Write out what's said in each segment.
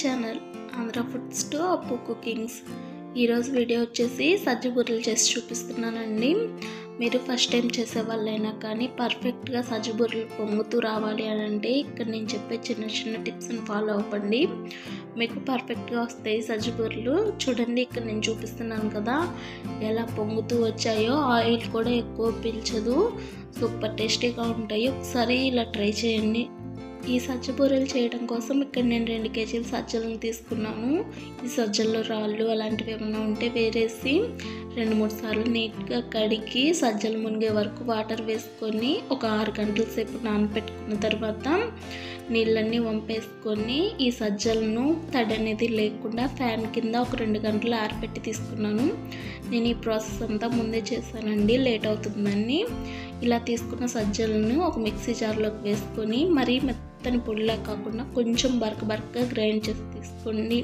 Channel Andhra foods to అప్పు cookings. ఈరోజు video వచ్చేసి సజ్జ బూరెలు చేసి చూపిస్తున్నానండి. మీరు ఫస్ట్ టైం చేసే వాళ్ళైనా కానీ పర్ఫెక్ట్గా సజ్జ బూరెలు పొంగుతూ రావాలి అని అంటే ఇక్కడ నేను చెప్పే చిన్న చిన్న టిప్స్ని ఫాలో అవ్వండి, మీకు పర్ఫెక్ట్గా వస్తాయి సజ్జ బూరెలు. చూడండి, ఇక్కడ నేను చూపిస్తున్నాను కదా ఎలా పొంగుతూ వచ్చాయో. ఆయిల్ కూడా ఎక్కువ పీల్చదు, సూపర్ టేస్టీగా ఉంటాయి. ఒకసారి ఇలా ట్రై చేయండి. ఈ సజ్జ బూరెలు చేయడం కోసం ఇక్కడ నేను 2 కేజీల సజ్జలను తీసుకున్నాను. ఈ సజ్జల్లో రాళ్ళు అలాంటివి ఏమైనా ఉంటే వేరేసి 2-3 సార్లు నీట్గా కడిగి సజ్జలు మునిగే వరకు వాటర్ వేసుకొని ఒక 6 గంటల సేపు నానబెట్టుకున్న తర్వాత నీళ్ళన్నీ వంపేసుకొని ఈ సజ్జలను తడి అనేది లేకుండా ఫ్యాన్ కింద ఒక 2 గంటలు ఆరబెట్టి తీసుకున్నాను. నేను ఈ ప్రాసెస్ అంతా ముందే చేశానండి, లేట్ అవుతుందని. ఇలా తీసుకున్న సజ్జలను ఒక మిక్సీ జార్లోకి వేసుకొని మరీ మెత్తని పొడిలా కాకుండా కొంచెం బరకగా గ్రైండ్ చేసి తీసుకోండి.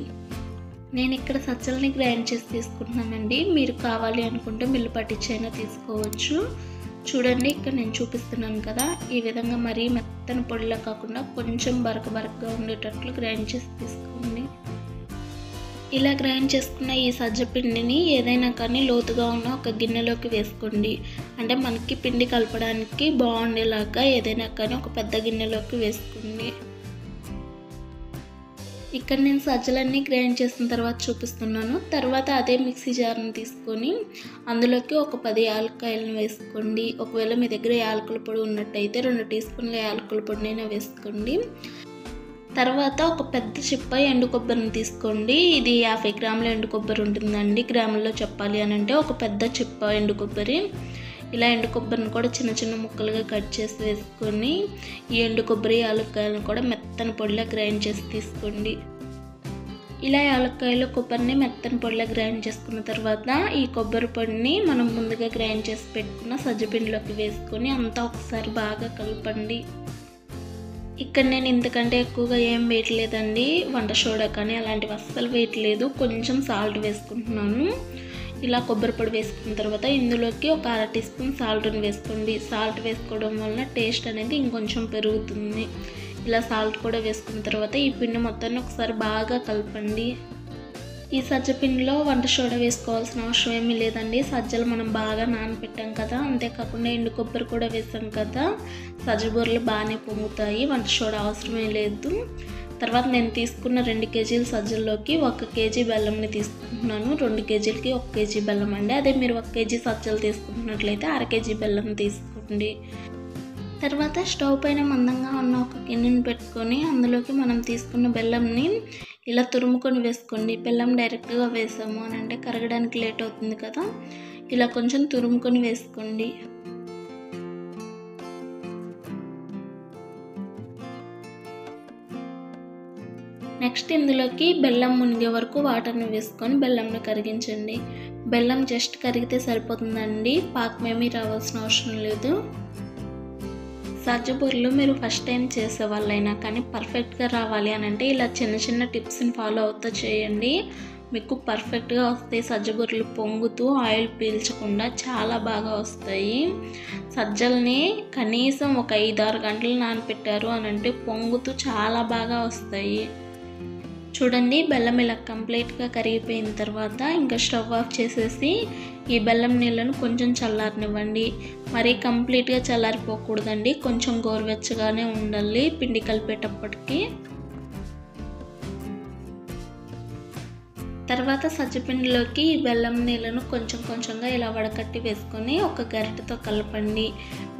నేను ఇక్కడ సజ్జలని గ్రైండ్ చేసి తీసుకుంటున్నానండి, మీరు కావాలి అనుకుంటే మిల్లు పట్టించైనా తీసుకోవచ్చు. చూడండి, ఇక్కడ నేను చూపిస్తున్నాను కదా, ఈ విధంగా మరీ మెత్తని పొడిలా కాకుండా కొంచెం బరకగా ఉండేటట్లు గ్రైండ్ చేసి తీసుకోండి. ఇలా గ్రైండ్ చేసుకున్న ఈ సజ్జ పిండిని ఏదైనా కానీ లోతుగా ఉన్న ఒక గిన్నెలోకి వేసుకోండి. అంటే మనకి పిండి కలపడానికి బాగుండేలాగా ఏదైనా కానీ ఒక పెద్ద గిన్నెలోకి వేసుకోండి. ఇక్కడ నేను సజ్జలన్నీ గ్రైండ్ చేసిన తర్వాత చూపిస్తున్నాను. తర్వాత అదే మిక్సీ జార్ని తీసుకొని అందులోకి ఒక 10 యాలక్కాయలను వేసుకోండి. ఒకవేళ మీ దగ్గర యాలకుల పొడి ఉన్నట్టయితే 2 టీ స్పూన్ల యాలకుల పొడినైనా వేసుకోండి. తర్వాత ఒక పెద్ద చిప్ప ఎండు కొబ్బరిని తీసుకోండి. ఇది 50 గ్రాముల ఎండు కొబ్బరి ఉంటుందండి, గ్రాముల్లో చెప్పాలి అని అంటే ఒక పెద్ద చిప్ప ఎండు కొబ్బరి. ఇలా ఎండు కొబ్బరిని కూడా చిన్న చిన్న ముక్కలుగా కట్ చేసి వేసుకొని ఈ ఎండు కొబ్బరి యాలక్కాయలను కూడా మెత్తని పొడిలా గ్రైండ్ చేసి తీసుకోండి. ఇలా యాలక్కాయలు కొబ్బరిని మెత్తని పొడిలా గ్రైండ్ చేసుకున్న తర్వాత ఈ కొబ్బరి పొడిని మనం ముందుగా గ్రైండ్ చేసి పెట్టుకున్న సజ్జపిండిలోకి వేసుకొని అంతా ఒకసారి బాగా కలపండి. ఇక్కడ నేను ఇంతకంటే ఎక్కువగా ఏం వేయట్లేదండి, వంట సోడా కానీ అలాంటివి అస్సలు వేయట్లేదు. కొంచెం సాల్ట్ వేసుకుంటున్నాను. ఇలా కొబ్బరి పొడి వేసుకున్న తర్వాత ఇందులోకి ఒక 1/2 టీ స్పూన్ సాల్ట్ని వేసుకోండి. సాల్ట్ వేసుకోవడం వలన టేస్ట్ అనేది ఇంకొంచెం పెరుగుతుంది. ఇలా సాల్ట్ కూడా వేసుకున్న తర్వాత ఈ పిండి మొత్తాన్ని ఒకసారి బాగా కలపండి. ఈ సజ్జ పిండిలో వంట సోడా వేసుకోవాల్సిన అవసరం ఏమీ లేదండి. సజ్జలు మనం బాగా నానబెట్టాం కదా, అంతేకాకుండా ఎండు కొబ్బరి కూడా వేసాం కదా, సజ్జ బూరెలు బాగానే పొంగుతాయి, వంట సోడా అవసరమే లేదు. తర్వాత నేను తీసుకున్న 2 కేజీల సజ్జల్లోకి 1 కేజీ బెల్లంని తీసుకుంటున్నాను. 2 కేజీలకి 1 కేజీ బెల్లం అండి. అదే మీరు 1 కేజీ సజ్జలు తీసుకుంటున్నట్లయితే 1/2 కేజీ బెల్లం తీసుకోండి. తర్వాత స్టవ్ పైన మందంగా ఉన్న ఒక గిన్నెని పెట్టుకొని అందులోకి మనం తీసుకున్న బెల్లంని ఇలా తురుముకొని వేసుకోండి. బెల్లం డైరెక్ట్గా వేసాము అని అంటే కరగడానికి లేట్ అవుతుంది కదా, ఇలా కొంచెం తురుముకొని వేసుకోండి. నెక్స్ట్ ఇందులోకి బెల్లం మునిగే వరకు వాటర్ని వేసుకొని బెల్లంని కరిగించండి. బెల్లం జస్ట్ కరిగితే సరిపోతుందండి, పాకమేమీ రావాల్సిన అవసరం లేదు. సజ్జ బూరెలు మీరు ఫస్ట్ టైం చేసే వాళ్ళైనా కానీ పర్ఫెక్ట్గా రావాలి అని అంటే ఇలా చిన్న చిన్న టిప్స్ని ఫాలో అవుతూ చేయండి, మీకు పర్ఫెక్ట్గా వస్తాయి. సజ్జ బూరెలు పొంగుతూ ఆయిల్ పీల్చకుండా చాలా బాగా వస్తాయి. సజ్జల్ని కనీసం ఒక 5-6 గంటలు నానబెట్టారు అని అంటే పొంగుతూ చాలా బాగా వస్తాయి. చూడండి, బెల్లం ఇలా కంప్లీట్గా కరిగిపోయిన తర్వాత ఇంకా స్టవ్ ఆఫ్ చేసేసి ఈ బెల్లం నీళ్ళను కొంచెం చల్లారనివ్వండి. మరీ కంప్లీట్గా చల్లారిపోకూడదండి, కొంచెం గోరువెచ్చగానే ఉండాలి పిండి కలిపేటప్పటికి. తర్వాత సజ్జపిండిలోకి ఈ బెల్లం నీళ్ళను కొంచెంగా ఇలా వడకట్టి వేసుకొని ఒక గరిటెతో కలపండి.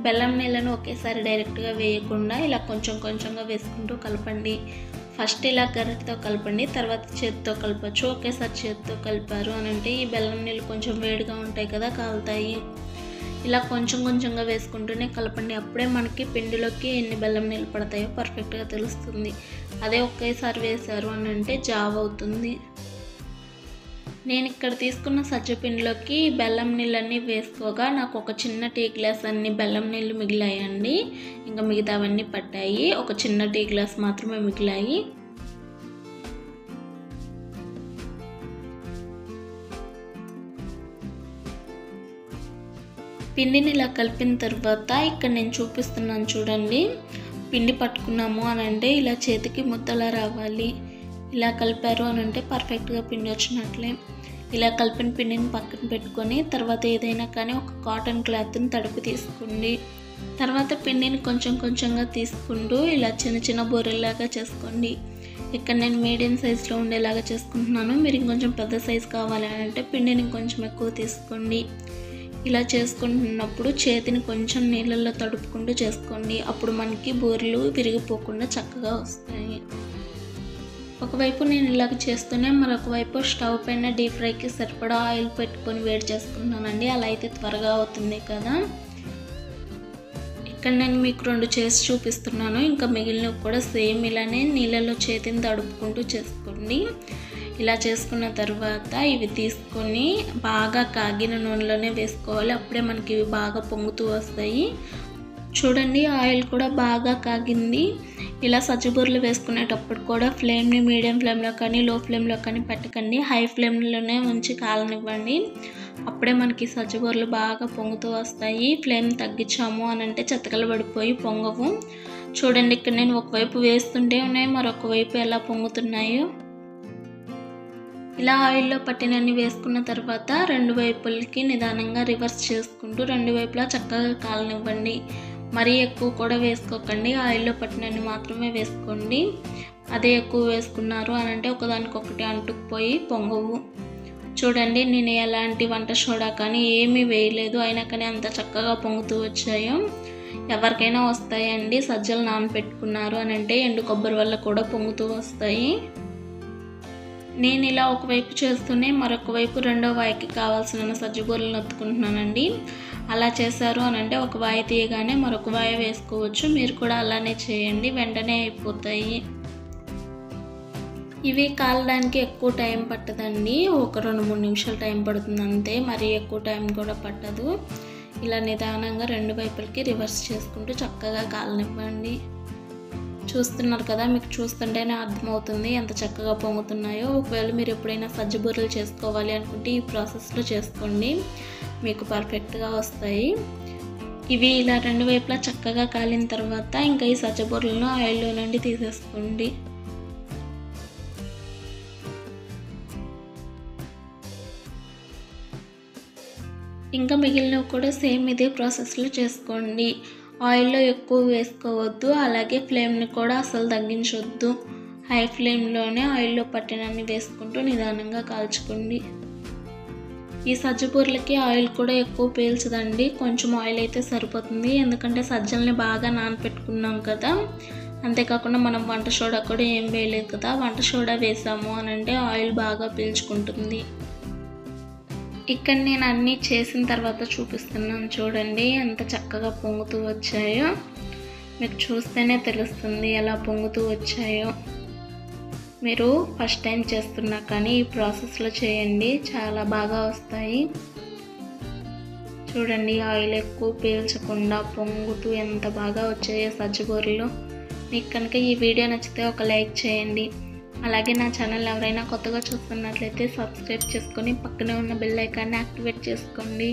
బెల్లం నీళ్ళను ఒకేసారి డైరెక్ట్గా వేయకుండా ఇలా కొంచెంగా వేసుకుంటూ కలపండి. ఫస్ట్ ఇలా గరిటెతో కలపండి, తర్వాత చేతితో కలపచ్చు. ఒకేసారి చేతితో కలిపారు అని అంటే ఈ బెల్లం నీళ్ళు కొంచెం వేడిగా ఉంటాయి కదా, కాలుతాయి. ఇలా కొంచెంగా వేసుకుంటూనే కలపండి, అప్పుడే మనకి పిండిలోకి ఎన్ని బెల్లం నీళ్ళు పడతాయో పర్ఫెక్ట్గా తెలుస్తుంది. అదే ఒకేసారి వేశారు అని అంటే జావ్ అవుతుంది. నేను ఇక్కడ తీసుకున్న సజ్జపిండిలోకి బెల్లం నీళ్ళన్నీ వేసుకోగా నాకు ఒక చిన్న టీ గ్లాస్ అన్ని బెల్లం నీళ్ళు మిగిలాయండి. ఇంకా మిగతావన్నీ పట్టాయి, ఒక చిన్న టీ గ్లాస్ మాత్రమే మిగిలాయి. పిండిని ఇలా కలిపిన తర్వాత ఇక్కడ నేను చూపిస్తున్నాను చూడండి, పిండి పట్టుకున్నాము అని అంటే ఇలా చేతికి ముద్దలా రావాలి. ఇలా కలిపారు అని అంటే పర్ఫెక్ట్గా పిండి వచ్చినట్లే. ఇలా కలిపిన పిండిని పక్కన పెట్టుకొని తర్వాత ఏదైనా కానీ ఒక కాటన్ క్లాత్ని తడిపి తీసుకోండి. తర్వాత పిండిని కొంచెం కొంచెంగా తీసుకుంటూ ఇలా చిన్న చిన్న బూరెల్లాగా చేసుకోండి. ఇక్కడ నేను మీడియం సైజులో ఉండేలాగా చేసుకుంటున్నాను. మీరు ఇంకొంచెం పెద్ద సైజు కావాలి అని అంటే పిండిని కొంచెం ఎక్కువ తీసుకోండి. ఇలా చేసుకుంటున్నప్పుడు చేతిని కొంచెం నీళ్ళల్లో తడుపుకుంటూ చేసుకోండి. అప్పుడు మనకి బూరెలు విరిగిపోకుండా చక్కగా వస్తాయి. ఒకవైపు నేను ఇలాగ చేస్తూనే మరొక వైపు స్టవ్ పైన డీప్ ఫ్రైకి సరిపడా ఆయిల్ పెట్టుకొని వేడి చేసుకుంటున్నానండి. అలా అయితే త్వరగా అవుతుంది కదా. ఇక్కడ నేను మీకు 2 చేసి చూపిస్తున్నాను. ఇంకా మిగిలినవి కూడా సేమ్ ఇలానే నీళ్ళలో చేతిని తడుపుకుంటూ చేసుకోండి. ఇలా చేసుకున్న తర్వాత ఇవి తీసుకొని బాగా కాగిన నూనెలోనే వేసుకోవాలి. అప్పుడే మనకి ఇవి బాగా పొంగుతూ వస్తాయి. చూడండి ఆయిల్ కూడా బాగా కాగింది. ఇలా సజ్జబూరలు వేసుకునేటప్పుడు కూడా ఫ్లేమ్ని మీడియం ఫ్లేమ్లో కానీ లో ఫ్లేమ్లో కానీ పెట్టకండి. హై ఫ్లేమ్లోనే ఉంచి కాలనివ్వండి. అప్పుడే మనకి సజ్జబూరలు బాగా పొంగుతూ వస్తాయి. ఫ్లేమ్ తగ్గించాము అని అంటే చెత్తకలు పడిపోయి పొంగవు. చూడండి ఇక్కడ నేను ఒకవైపు వేస్తుంటే ఉన్నాయి, మరొక వైపు ఎలా పొంగుతున్నాయో. ఇలా ఆయిల్లో పట్టినన్ని వేసుకున్న తర్వాత 2 వైపులకి నిదానంగా రివర్స్ చేసుకుంటూ 2 వైపులా చక్కగా కాలనివ్వండి. మరీ ఎక్కువ కూడా వేసుకోకండి. ఆయిల్లో పట్టినన్ని మాత్రమే వేసుకోండి. అదే ఎక్కువ వేసుకున్నారు అని అంటే ఒకదానికొకటి అంటుకుపోయి పొంగవు. చూడండి నేను ఎలాంటి వంట సోడా కానీ ఏమీ వేయలేదు, అయినా కానీ అంత చక్కగా పొంగుతూ వచ్చాయో. ఎవరికైనా వస్తాయండి. సజ్జలు నానబెట్టుకున్నారు అని అంటే ఎండు కొబ్బరి వల్ల కూడా పొంగుతూ వస్తాయి. నేను ఇలా ఒకవైపు చేస్తూనే మరొక వైపు రెండో వాయికి కావాల్సిన సజ్జబూరలను ఒత్తుకుంటున్నానండి. అలా చేశారు అని అంటే ఒక వాయి తీయగానే మరొక వాయి వేసుకోవచ్చు. మీరు కూడా అలానే చేయండి, వెంటనే అయిపోతాయి. ఇవి కాలడానికి ఎక్కువ టైం పట్టదండి. ఒక 2-3 నిమిషాలు టైం పడుతుంది అంతే, మరీ ఎక్కువ టైం కూడా పట్టదు. ఇలా నిదానంగా 2 వైపులకి రివర్స్ చేసుకుంటూ చక్కగా కాలనివ్వండి. చూస్తున్నారు కదా, మీకు చూస్తుంటేనే అర్థమవుతుంది ఎంత చక్కగా పొంగుతున్నాయో. ఒకవేళ మీరు ఎప్పుడైనా సజ్జబూరలు చేసుకోవాలి అనుకుంటే ఈ ప్రాసెస్లో చేసుకోండి, మీకు పర్ఫెక్ట్గా వస్తాయి. ఇవి ఇలా 2 వైపులా చక్కగా కాలిన తర్వాత ఇంకా ఈ సజ్జబూరలను ఆయిల్లో నుండి తీసేసుకోండి. ఇంకా మిగిలినవి కూడా సేమ్ ఇదే ప్రాసెస్లో చేసుకోండి. ఆయిల్లో ఎక్కువ వేసుకోవద్దు, అలాగే ఫ్లేమ్ని కూడా అసలు తగ్గించొద్దు. హై ఫ్లేమ్లోనే ఆయిల్లో పట్టినన్ని వేసుకుంటూ నిదానంగా కాల్చుకోండి. ఈ సజ్జబూరలకి ఆయిల్ కూడా ఎక్కువ పీల్చదండి, కొంచెం ఆయిల్ అయితే సరిపోతుంది. ఎందుకంటే సజ్జల్ని బాగా నానపెట్టుకున్నాం కదా. అంతేకాకుండా మనం వంట సోడా కూడా ఏం వేయలేదు కదా. వంట సోడా వేసాము అని అంటే ఆయిల్ బాగా పీల్చుకుంటుంది. ఇక్కడ నేను అన్నీ చేసిన తర్వాత చూపిస్తున్నాను. చూడండి ఎంత చక్కగా పొంగుతూ వచ్చాయో. మీకు చూస్తేనే తెలుస్తుంది ఎలా పొంగుతూ వచ్చాయో. మీరు ఫస్ట్ టైం చేస్తున్నా కానీ ఈ ప్రాసెస్లో చేయండి, చాలా బాగా వస్తాయి. చూడండి ఆయిల్ ఎక్కువ పీల్చకుండా పొంగుతూ ఎంత బాగా వచ్చాయో సజ్జబూరలు. మీకు కనుక ఈ వీడియో నచ్చితే ఒక లైక్ చేయండి. అలాగే నా ఛానల్ ఎవరైనా కొత్తగా చూస్తున్నట్లయితే సబ్స్క్రైబ్ చేసుకొని పక్కనే ఉన్న బెల్ ఐకాన్ని యాక్టివేట్ చేసుకోండి.